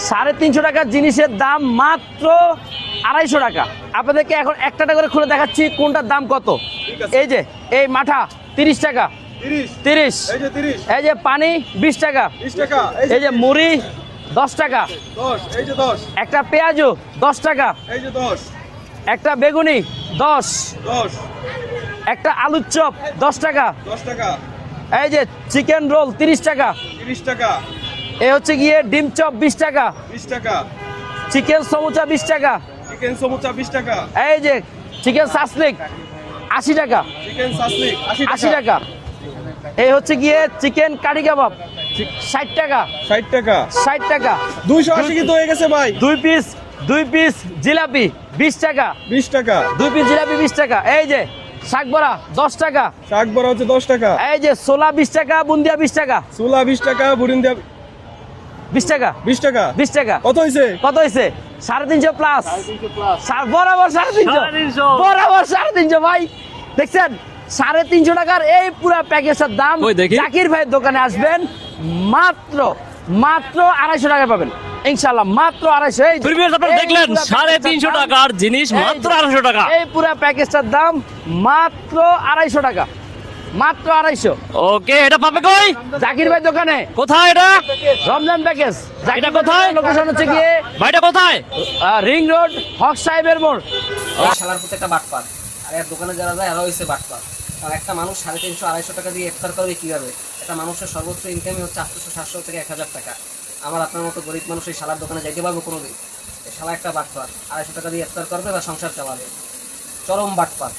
350 টাকার জিনিসের দাম মাত্র 250 টাকা। আপনাদেরকে এখন একটা করে খুলে দেখাচ্ছি কোনটার দাম কত। এই যে এই মাঠা 30 টাকা, 30। এই যে পানি 20 টাকা, এই যে মুড়ি 10 টাকা, একটা পেঁয়াজু 10 টাকা, একটা বেগুনি 10, একটা আলুর চপ 10 টাকা, এই যে চিকেন রোল 30 টাকা, এই হচ্ছে গিয়ে ডিম চপ 20 টাকা, চিকেন সমুচা 20 টাকা, এই যে চিকেন সাসলিক 80 টাকা, 80 টাকা। এই হচ্ছে গিয়ে চিকেন কারি কাবাব 60 টাকা, 60 টাকা। 280 কিন্তু হয়ে গেছে ভাই। দুই পিস জিলাপি 20 টাকা, 2 পিস জিলাপি 20 টাকা। এই যে শাক বড়া 10 টাকা, শাক বড়া হচ্ছে 10 টাকা, এই যে ছোলা 20 টাকা, বুন্দিয়া 20 টাকা, ছোলা 20 টাকা, বুরিন্দা 20 টাকা, 20 টাকা। 20 টাকা। কত হইছে? 350 প্লাস, বরাবর 350, বরাবর 350 ভাই। দেখছেন 350 টাকার এই পুরো প্যাকেজের দাম। জাকির ভাইয়ের দোকানে আসবেন মাত্র 250 টাকা পাবেন ইনশাআল্লাহ, মাত্র 250। আপনারা দেখলেন 350 টাকার জিনিস মাত্র 250 টাকা। এই পুরো প্যাকেজটার দাম মাত্র 250 টাকা, মাত্র 250। ওকে, এটা পাবে কই? জাকির ভাই দোকানে। কোথায় এটা? রমজান প্যাকেজ। এটা কোথায়? লোকেশন হচ্ছে গিয়ে ভাইটা কোথায়? রিং রোড, হক সাহেবের মোড়। শালার প্রতি একটা বাটপার, আর এর দোকানে যারা যায় এরা হচ্ছে বাটপার। আর একটা মানুষ 350-250 টাকা দিয়ে ইফতার করবে কীভাবে? একটা মানুষের সর্বোচ্চ ইনকামই হচ্ছে 800-700 থেকে 1000 টাকা। আমার আপনার মতো গরিব মানুষ এই শালার দোকানে যাইতে পারবো কোনো দিন? এই শালা একটা বাটপার, 250 টাকা দিয়ে ইফতার করবে বা সংসার চালাবে। চরম বাটপার।